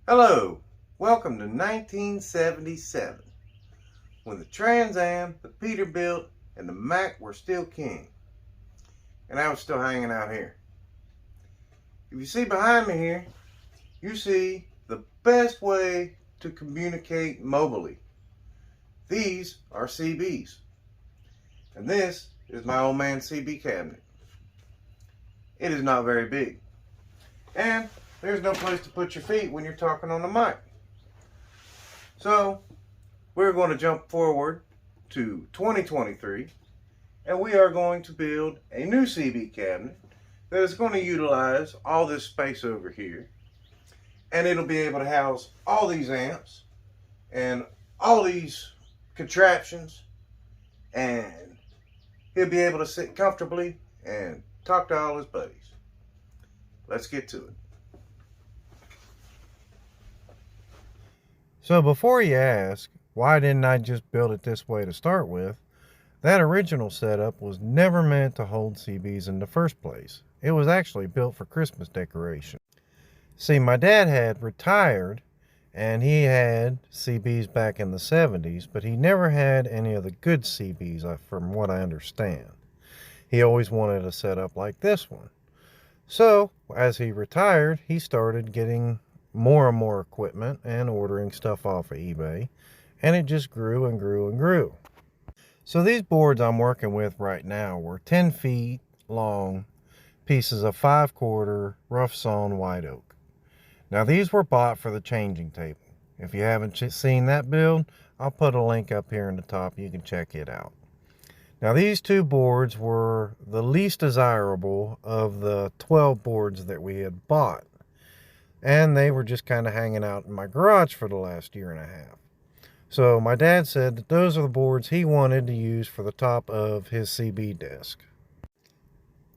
Hello, welcome to 1977, when the Trans Am, the Peterbilt, and the Mack were still king, and I was still hanging out here. If you see behind me here, you see the best way to communicate mobily. These are CBs, and this is my old man's CB cabinet. It is not very big, and there's no place to put your feet when you're talking on the mic. So we're going to jump forward to 2023, and we are going to build a new CB cabinet that is going to utilize all this space over here, and it'll be able to house all these amps and all these contraptions, and he'll be able to sit comfortably and talk to all his buddies. Let's get to it. So before you ask, why didn't I just build it this way to start with? That original setup was never meant to hold CBs in the first place. It was actually built for Christmas decoration. See, my dad had retired and he had CBs back in the 70s, but he never had any of the good CBs from what I understand. He always wanted a setup like this one. So as he retired, he started getting more and more equipment and ordering stuff off of eBay, and it just grew and grew and grew. So these boards I'm working with right now were 10 feet long pieces of 5/4 rough sawn white oak. Now these were bought for the changing table. If you haven't seen that build, I'll put a link up here in the top. You can check it out. Now these two boards were the least desirable of the 12 boards that we had bought, and they were just kind of hanging out in my garage for the last year and a half. So my dad said that those are the boards he wanted to use for the top of his CB desk.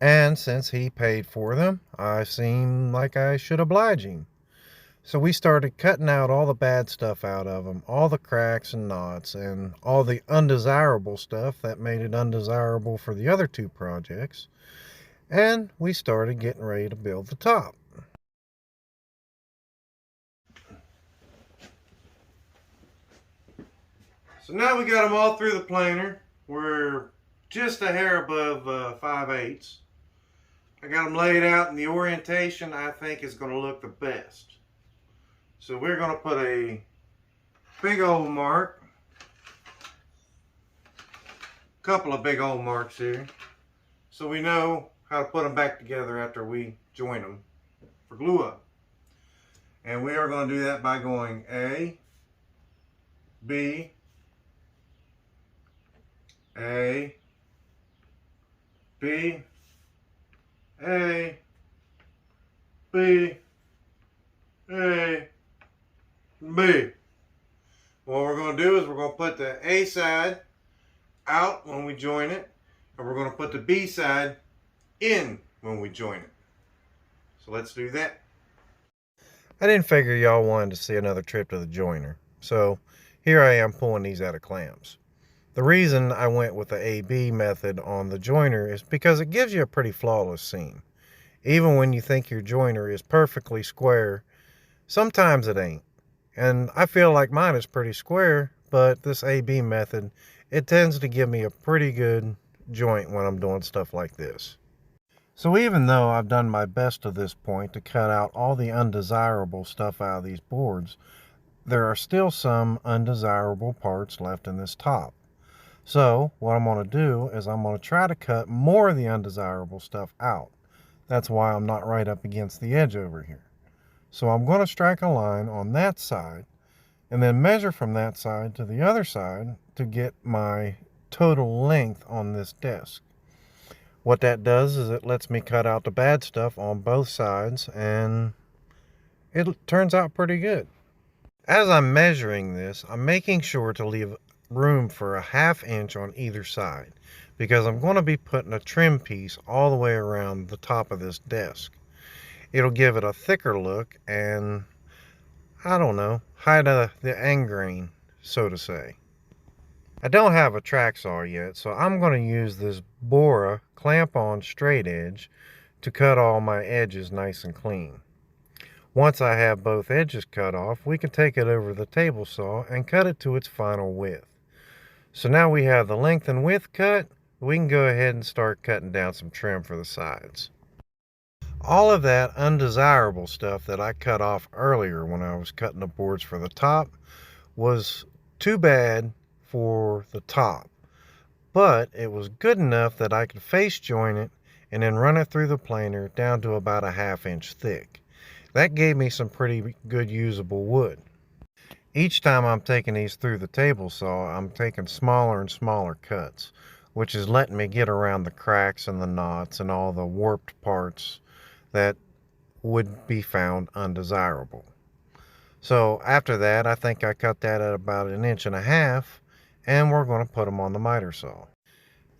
And since he paid for them, I seemed like I should oblige him. So we started cutting out all the bad stuff out of them, all the cracks and knots, and all the undesirable stuff that made it undesirable for the other two projects. And we started getting ready to build the top. So now we got them all through the planer. We're just a hair above 5/8. I got them laid out in the orientation I think is going to look the best. So we're going to put a big old mark, a couple of big old marks here, so we know how to put them back together after we join them for glue up. And we are going to do that by going A, B, A, B, A, B, A, B. What we're going to do is we're going to put the A side out when we join it, and we're going to put the B side in when we join it. So let's do that. I didn't figure y'all wanted to see another trip to the joiner, so here I am pulling these out of clamps. The reason I went with the AB method on the joiner is because it gives you a pretty flawless seam. Even when you think your joiner is perfectly square, sometimes it ain't. And I feel like mine is pretty square, but this AB method, it tends to give me a pretty good joint when I'm doing stuff like this. So even though I've done my best to this point to cut out all the undesirable stuff out of these boards, there are still some undesirable parts left in this top. So what I'm going to do is I'm going to try to cut more of the undesirable stuff out. That's why I'm not right up against the edge over here. So I'm going to strike a line on that side and then measure from that side to the other side to get my total length on this desk. What that does is it lets me cut out the bad stuff on both sides, and it turns out pretty good. As I'm measuring this, I'm making sure to leave room for a 1/2 inch on either side, because I'm going to be putting a trim piece all the way around the top of this desk. It'll give it a thicker look and, I don't know, hide the end grain, so to say. I don't have a track saw yet, so I'm going to use this Bora clamp-on straight edge to cut all my edges nice and clean. Once I have both edges cut off, we can take it over the table saw and cut it to its final width. So now we have the length and width cut, we can go ahead and start cutting down some trim for the sides. All of that undesirable stuff that I cut off earlier when I was cutting the boards for the top was too bad for the top, but it was good enough that I could face joint it and then run it through the planer down to about a 1/2 inch thick. That gave me some pretty good usable wood. Each time I'm taking these through the table saw, I'm taking smaller and smaller cuts, which is letting me get around the cracks and the knots and all the warped parts that would be found undesirable. So after that, I think I cut that at about 1.5 inches, and we're going to put them on the miter saw.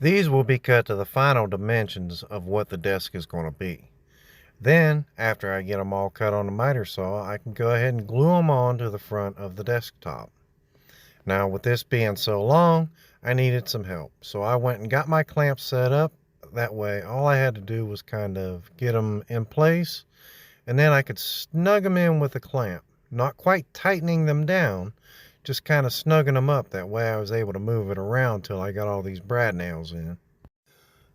These will be cut to the final dimensions of what the desk is going to be. Then, after I get them all cut on the miter saw, I can go ahead and glue them on to the front of the desktop. Now, with this being so long, I needed some help. So I went and got my clamps set up. That way, all I had to do was kind of get them in place, and then I could snug them in with a clamp. Not quite tightening them down, just kind of snugging them up. That way I was able to move it around till I got all these brad nails in.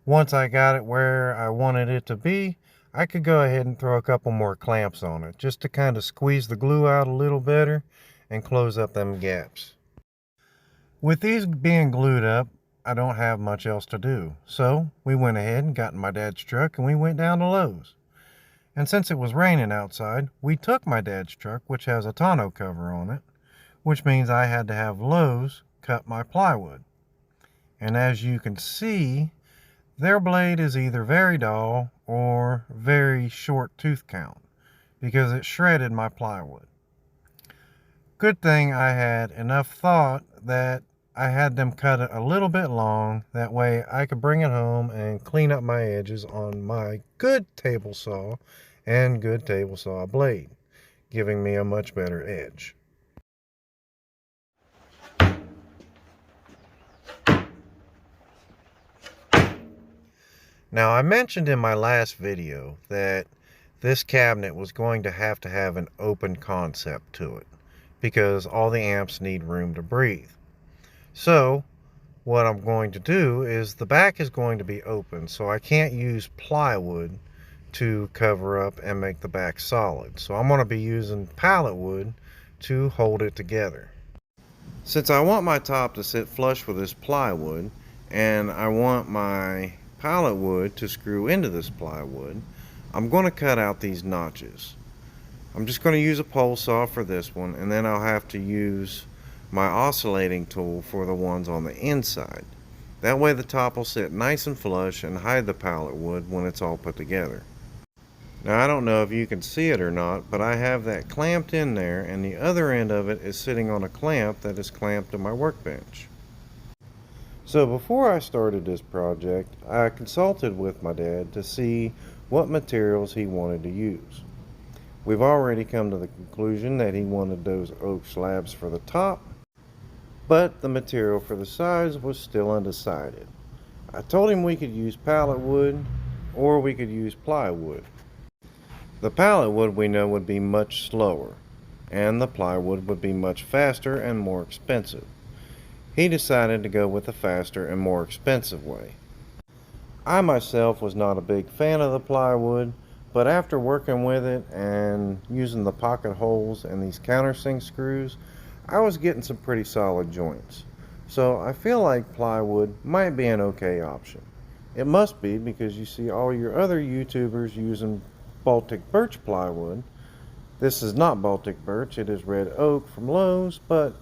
Once I got it where I wanted it to be, I could go ahead and throw a couple more clamps on it, just to kind of squeeze the glue out a little better and close up them gaps. With these being glued up, I don't have much else to do. So we went ahead and got in my dad's truck and we went down to Lowe's. And since it was raining outside, we took my dad's truck, which has a tonneau cover on it, which means I had to have Lowe's cut my plywood. And as you can see, their blade is either very dull or very short tooth count because it shredded my plywood. Good thing I had enough thought that I had them cut it a little bit long. That way I could bring it home and clean up my edges on my good table saw and good table saw blade, giving me a much better edge. Now, I mentioned in my last video that this cabinet was going to have an open concept to it because all the amps need room to breathe. So what I'm going to do is the back is going to be open, so I can't use plywood to cover up and make the back solid. So I'm going to be using pallet wood to hold it together. Since I want my top to sit flush with this plywood and I want my pallet wood to screw into this plywood, I'm going to cut out these notches. I'm just going to use a pole saw for this one, and then I'll have to use my oscillating tool for the ones on the inside. That way the top will sit nice and flush and hide the pallet wood when it's all put together. Now, I don't know if you can see it or not, but I have that clamped in there, and the other end of it is sitting on a clamp that is clamped to my workbench. So before I started this project, I consulted with my dad to see what materials he wanted to use. We've already come to the conclusion that he wanted those oak slabs for the top, but the material for the sides was still undecided. I told him we could use pallet wood or we could use plywood. The pallet wood we know would be much slower, and the plywood would be much faster and more expensive. He decided to go with the faster and more expensive way. I myself was not a big fan of the plywood, but after working with it and using the pocket holes and these countersink screws, I was getting some pretty solid joints. So I feel like plywood might be an okay option. It must be, because you see all your other YouTubers using Baltic birch plywood. This is not Baltic birch, it is red oak from Lowe's, but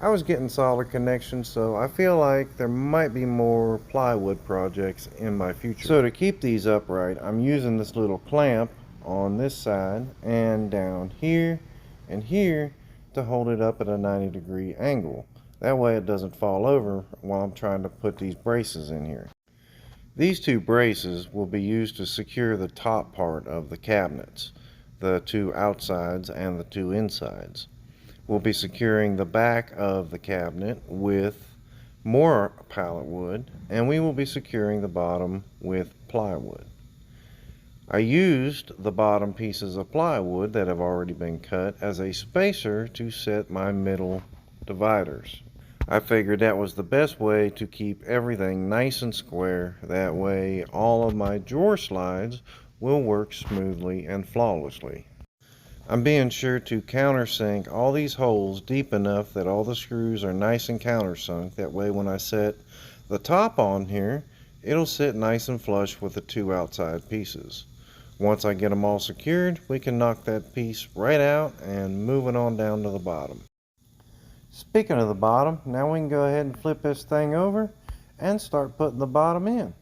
I was getting solid connections, so I feel like there might be more plywood projects in my future. So to keep these upright, I'm using this little clamp on this side and down here and here to hold it up at a 90-degree angle. That way it doesn't fall over while I'm trying to put these braces in here. These two braces will be used to secure the top part of the cabinets, the two outsides and the two insides. We'll be securing the back of the cabinet with more pallet wood, and we will be securing the bottom with plywood. I used the bottom pieces of plywood that have already been cut as a spacer to set my middle dividers. I figured that was the best way to keep everything nice and square. That way all of my drawer slides will work smoothly and flawlessly. I'm being sure to countersink all these holes deep enough that all the screws are nice and countersunk. That way when I set the top on here, it'll sit nice and flush with the two outside pieces. Once I get them all secured, we can knock that piece right out and move it on down to the bottom. Speaking of the bottom, now we can go ahead and flip this thing over and start putting the bottom in.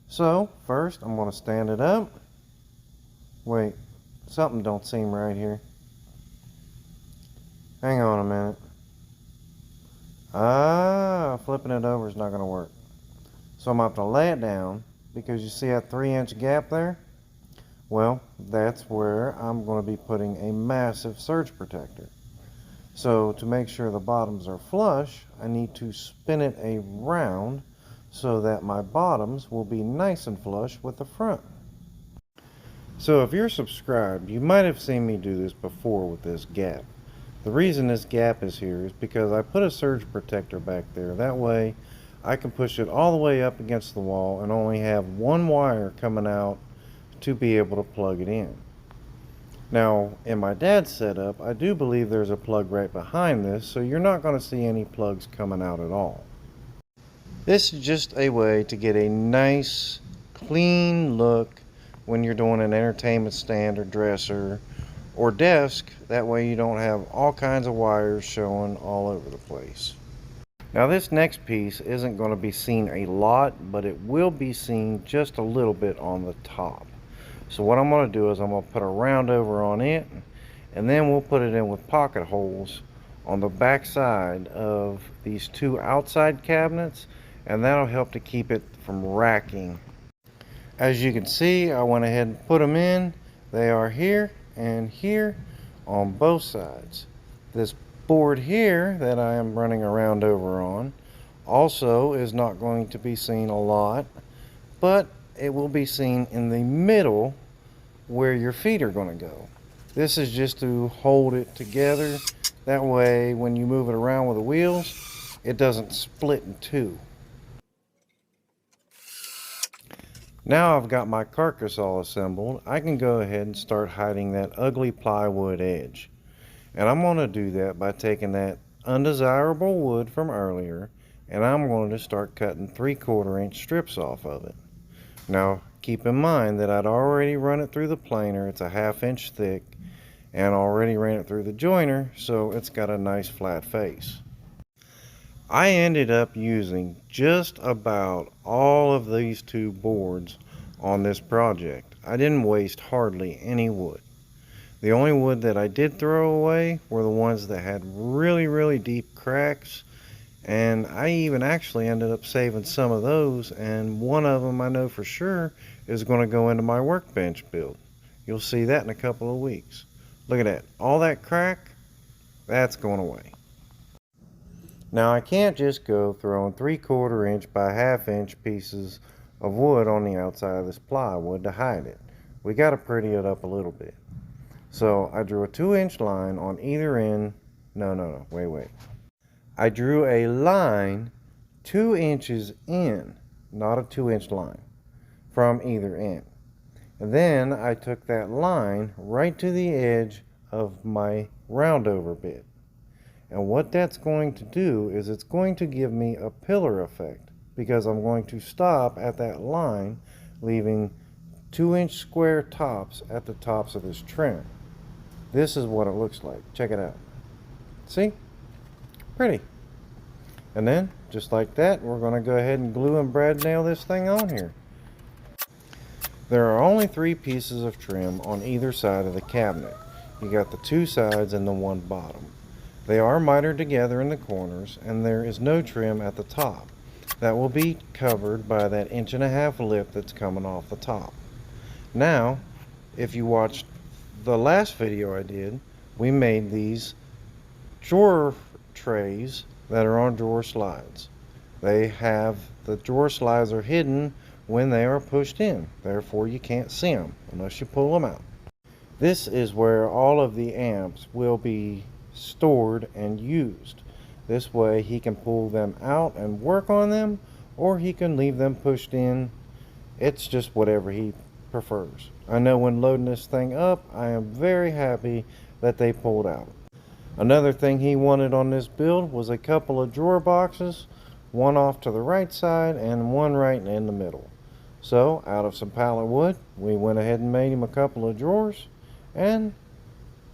So first I'm going to stand it up. Wait, something don't seem right here. Hang on a minute. Flipping it over is not going to work. So I'm going to have to lay it down, because you see that 3-inch gap there? Well, that's where I'm going to be putting a massive surge protector. So to make sure the bottoms are flush, I need to spin it around so that my bottoms will be nice and flush with the front. So if you're subscribed, you might have seen me do this before with this gap. The reason this gap is here is because I put a surge protector back there. That way I can push it all the way up against the wall and only have one wire coming out to be able to plug it in. Now, in my dad's setup, I do believe there's a plug right behind this, so you're not going to see any plugs coming out at all. This is just a way to get a nice, clean look when you're doing an entertainment stand or dresser or desk. That way you don't have all kinds of wires showing all over the place. Now this next piece isn't going to be seen a lot, but it will be seen just a little bit on the top. So what I'm going to do is I'm going to put a round over on it, and then we'll put it in with pocket holes on the back side of these two outside cabinets, and that'll help to keep it from racking. As you can see, I went ahead and put them in. They are here and here on both sides. This board here that I am running a round over on also is not going to be seen a lot, but it will be seen in the middle where your feet are going to go. This is just to hold it together. That way when you move it around with the wheels, it doesn't split in two. Now I've got my carcass all assembled, I can go ahead and start hiding that ugly plywood edge. And I'm going to do that by taking that undesirable wood from earlier, and I'm going to start cutting 3/4 inch strips off of it. Now keep in mind that I'd already run it through the planer. It's a 1/2 inch thick, and already ran it through the joiner, so it's got a nice flat face. I ended up using just about all of these two boards on this project. I didn't waste hardly any wood. The only wood that I did throw away were the ones that had really deep cracks, and I even actually ended up saving some of those, and one of them I know for sure is going to go into my workbench build. You'll see that in a couple of weeks. Look at that, all that crack, that's going away. Now I can't just go throwing 3/4 inch by 1/2 inch pieces of wood on the outside of this plywood to hide it. We got to pretty it up a little bit. So I drew a 2-inch line on either end. No, wait. I drew a line 2 inches in, not a 2-inch line, from either end. And then I took that line right to the edge of my roundover bit. And what that's going to do is it's going to give me a pillar effect, because I'm going to stop at that line, leaving 2-inch square tops at the tops of this trim. This is what it looks like. Check it out. See? Pretty. And then, just like that, we're going to go ahead and glue and brad nail this thing on here. There are only 3 pieces of trim on either side of the cabinet. You got the 2 sides and the 1 bottom. They are mitered together in the corners, and there is no trim at the top. That will be covered by that 1.5 inch lip that's coming off the top. Now, if you watched the last video I did, we made these drawer trays that are on drawer slides. They have, the drawer slides are hidden when they are pushed in. Therefore, you can't see them unless you pull them out. This is where all of the amps will be stored and used. This way he can pull them out and work on them, or he can leave them pushed in. It's just whatever he prefers. I know when loading this thing up, I am very happy that they pulled out. Another thing he wanted on this build was a couple of drawer boxes, one off to the right side and one right in the middle. So out of some pallet wood, we went ahead and made him a couple of drawers, and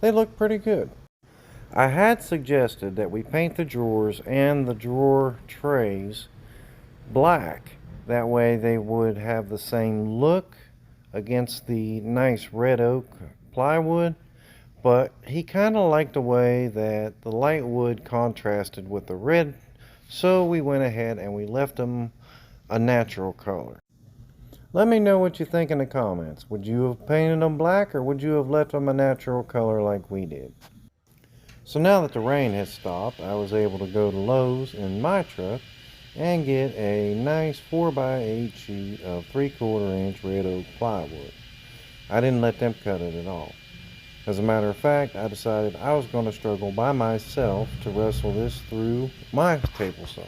they look pretty good. I had suggested that we paint the drawers and the drawer trays black. That way they would have the same look against the nice red oak plywood, but he kind of liked the way that the light wood contrasted with the red, so we went ahead and we left them a natural color. Let me know what you think in the comments. Would you have painted them black, or would you have left them a natural color like we did? So now that the rain has stopped, I was able to go to Lowe's in my truck and get a nice 4x8 sheet of 3/4 inch red oak plywood. I didn't let them cut it at all. As a matter of fact, I decided I was going to struggle by myself to wrestle this through my table saw.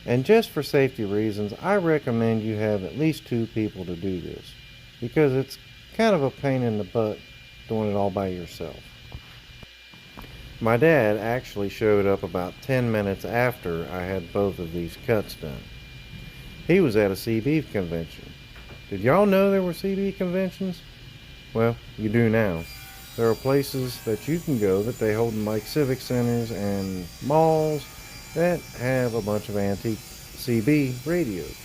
And just for safety reasons, I recommend you have at least 2 people to do this, because it's kind of a pain in the butt doing it all by yourself. My dad actually showed up about 10 minutes after I had both of these cuts done. He was at a CB convention. Did y'all know there were CB conventions? Well, you do now. There are places that you can go that they hold in like civic centers and malls that have a bunch of antique CB radios.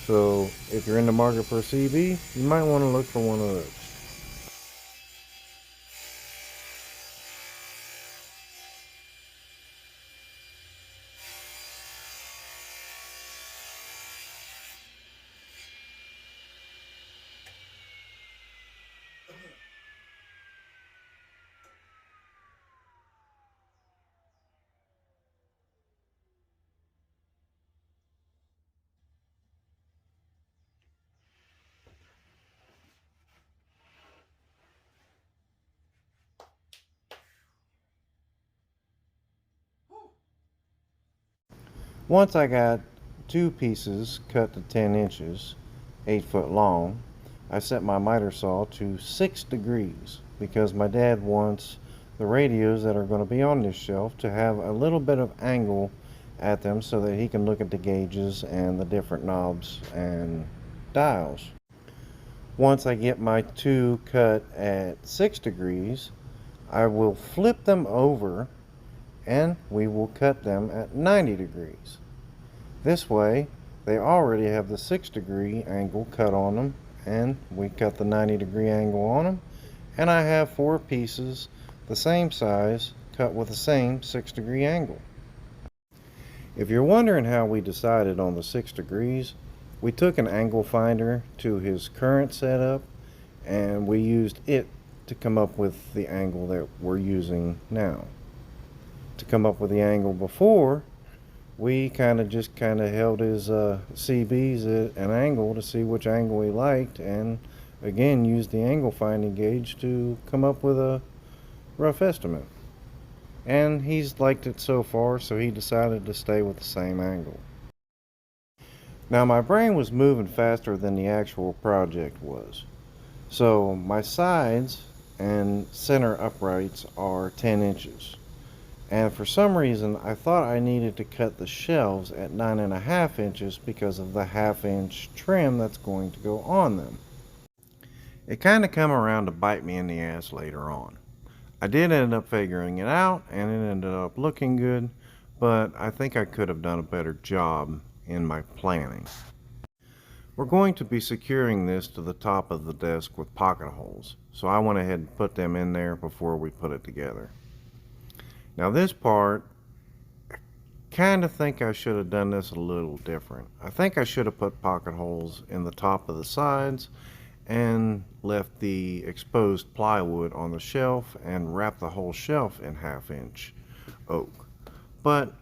So if you're in the market for a CB, you might want to look for one of those. Once I got 2 pieces cut to 10 inches, 8 foot long, I set my miter saw to 6 degrees because my dad wants the radios that are going to be on this shelf to have a little bit of angle at them so that he can look at the gauges and the different knobs and dials. Once I get my 2 cut at 6 degrees, I will flip them over and we will cut them at 90 degrees. This way they already have the 6 degree angle cut on them, and we cut the 90 degree angle on them, and I have 4 pieces the same size cut with the same 6 degree angle. If you're wondering how we decided on the 6 degrees, we took an angle finder to his current setup and we used it to come up with the angle that we're using now. To come up with the angle before, we kind of held his CBs at an angle to see which angle he liked, and again used the angle finding gauge to come up with a rough estimate. And he's liked it so far, so he decided to stay with the same angle. Now my brain was moving faster than the actual project was. So my sides and center uprights are 10 inches. And for some reason I thought I needed to cut the shelves at 9.5 inches because of the 1/2 inch trim that's going to go on them. It kind of come around to bite me in the ass later on. I did end up figuring it out and it ended up looking good, but I think I could have done a better job in my planning. We're going to be securing this to the top of the desk with pocket holes, so I went ahead and put them in there before we put it together. Now this part, I kind of think I should have done this a little different. I think I should have put pocket holes in the top of the sides and left the exposed plywood on the shelf and wrapped the whole shelf in 1/2 inch oak. But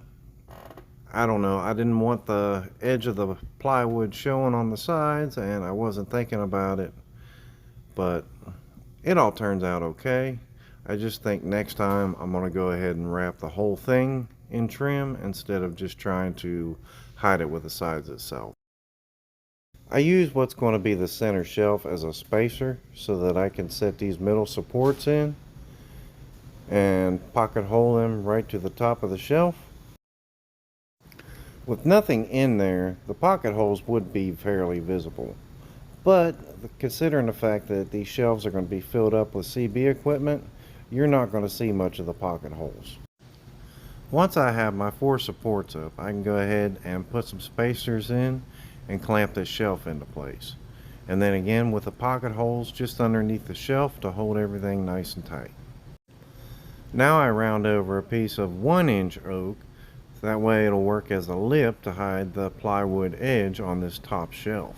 I don't know, I didn't want the edge of the plywood showing on the sides, and I wasn't thinking about it, but it all turns out okay. I just think next time I'm going to go ahead and wrap the whole thing in trim instead of just trying to hide it with the sides itself. I use what's going to be the center shelf as a spacer so that I can set these middle supports in and pocket hole them right to the top of the shelf. With nothing in there, the pocket holes would be fairly visible. But considering the fact that these shelves are going to be filled up with CB equipment, you're not going to see much of the pocket holes. Once I have my 4 supports up, I can go ahead and put some spacers in and clamp this shelf into place. And then again with the pocket holes just underneath the shelf to hold everything nice and tight. Now I round over a piece of 1-inch oak, so that way it'll work as a lip to hide the plywood edge on this top shelf.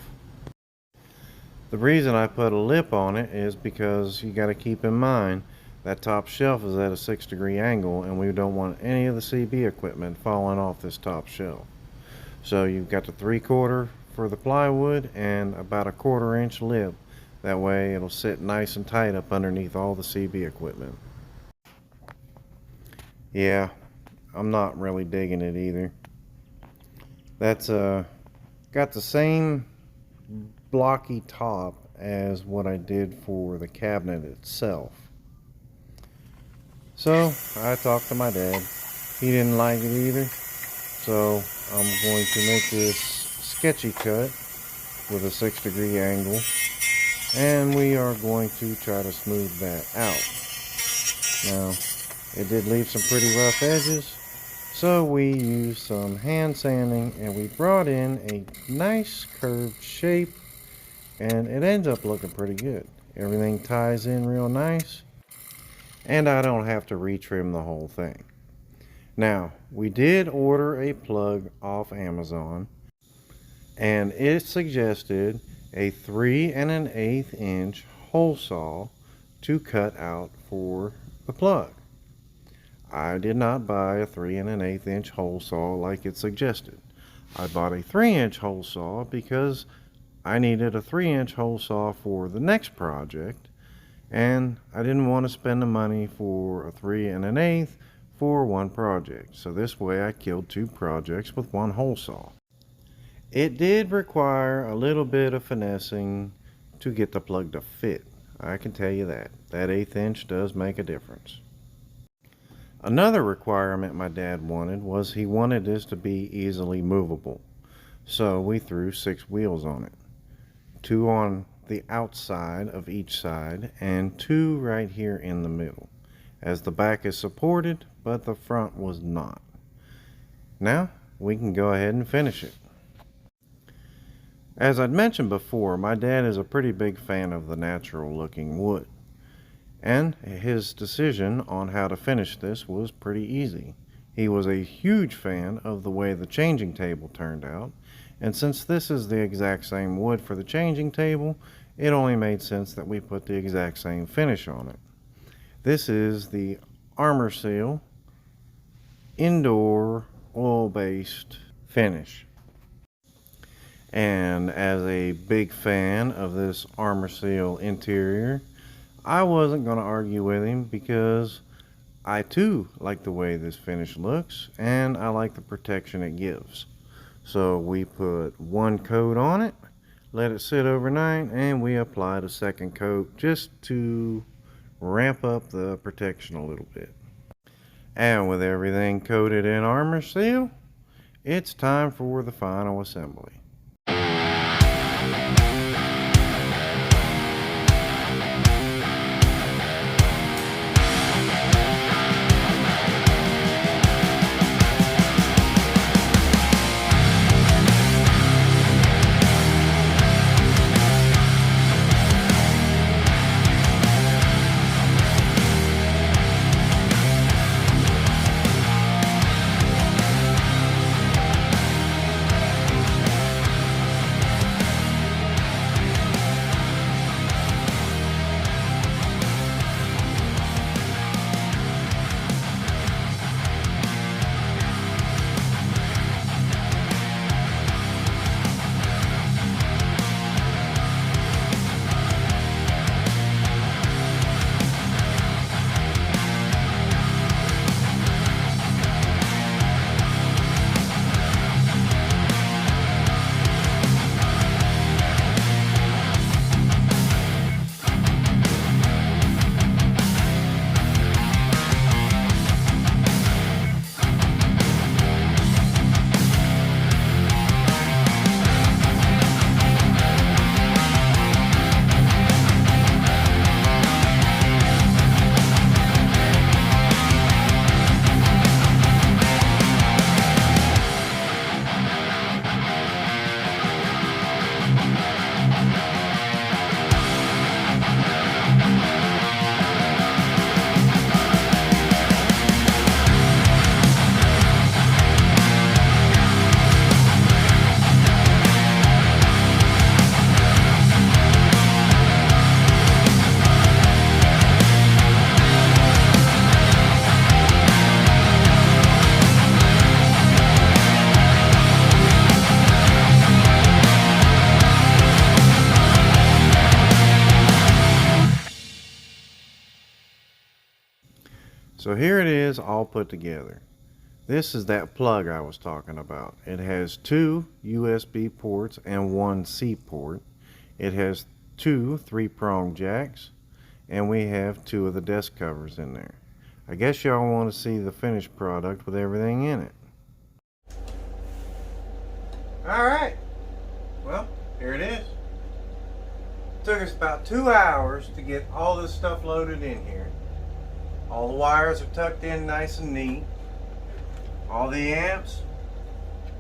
The reason I put a lip on it is because you got to keep in mind that top shelf is at a 6-degree angle, and we don't want any of the CB equipment falling off this top shelf. So you've got the 3/4 for the plywood and about a 1/4-inch lip. That way it'll sit nice and tight up underneath all the CB equipment. Yeah, I'm not really digging it either. That's got the same blocky top as what I did for the cabinet itself. So I talked to my dad. He didn't like it either, so I'm going to make this sketchy cut with a 6-degree angle, and we are going to try to smooth that out. Now it did leave some pretty rough edges, so we used some hand sanding and we brought in a nice curved shape, and it ends up looking pretty good. Everything ties in real nice, and I don't have to retrim the whole thing. Now, we did order a plug off Amazon, and it suggested a 3 1/8 inch hole saw to cut out for the plug. I did not buy a 3 1/8 inch hole saw like it suggested. I bought a 3-inch hole saw because I needed a 3-inch hole saw for the next project, and I didn't want to spend the money for a 3 1/8 for one project. So this way I killed 2 projects with 1 hole saw. It did require a little bit of finessing to get the plug to fit. I can tell you that. That 1/8 inch does make a difference. Another requirement my dad wanted was he wanted this to be easily movable. So we threw 6 wheels on it. 2 on the outside of each side and 2 right here in the middle, as the back is supported but the front was not. Now we can go ahead and finish it. As I'd mentioned before, my dad is a pretty big fan of the natural looking wood, and his decision on how to finish this was pretty easy. He was a huge fan of the way the changing table turned out, and since this is the exact same wood for the changing table, it only made sense that we put the exact same finish on it. This is the Armor Seal indoor oil-based finish. And as a big fan of this Armor Seal interior, I wasn't going to argue with him because I too like the way this finish looks and I like the protection it gives. So we put 1 coat on it, let it sit overnight, and we applied a 2nd coat just to ramp up the protection a little bit. And with everything coated in Armor Seal, it's time for the final assembly. So here it is all put together. This is that plug I was talking about. It has 2 USB ports and 1 C port. It has 2 3-prong jacks, and we have 2 of the desk covers in there. I guess y'all want to see the finished product with everything in it. Alright, well, here it is. It took us about 2 hours to get all this stuff loaded in here. All the wires are tucked in nice and neat. All the amps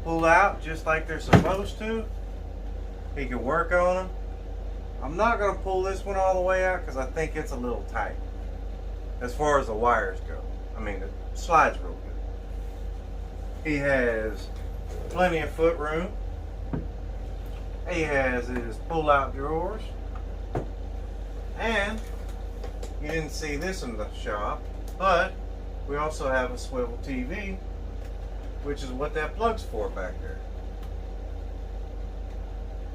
pull out just like they're supposed to. He can work on them. I'm not going to pull this one all the way out because I think it's a little tight as far as the wires go. I mean, it slides real good. He has plenty of foot room. He has his pull-out drawers. And you didn't see this in the shop, but we also have a swivel TV, which is what that plug's for back there.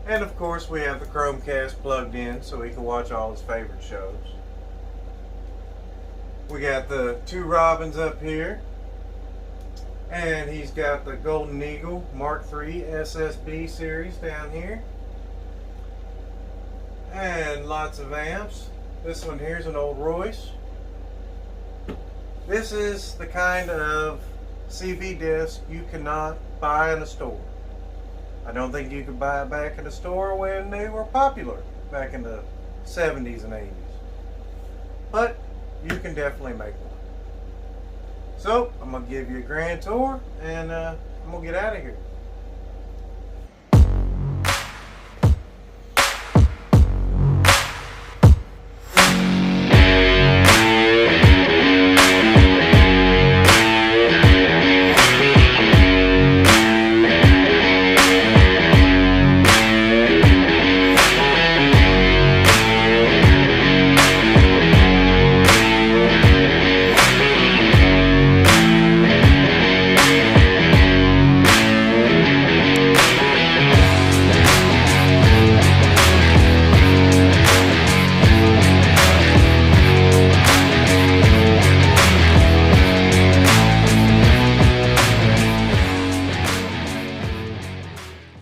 And of course we have the Chromecast plugged in so he can watch all his favorite shows. We got the 2 Robins up here, and he's got the Golden Eagle Mark III SSB series down here, and lots of amps. This one here is an old Royce. This is the kind of CV disc you cannot buy in a store. I don't think you could buy it back in the store when they were popular back in the 70s and 80s. But you can definitely make one. So I'm going to give you a grand tour, and I'm going to get out of here.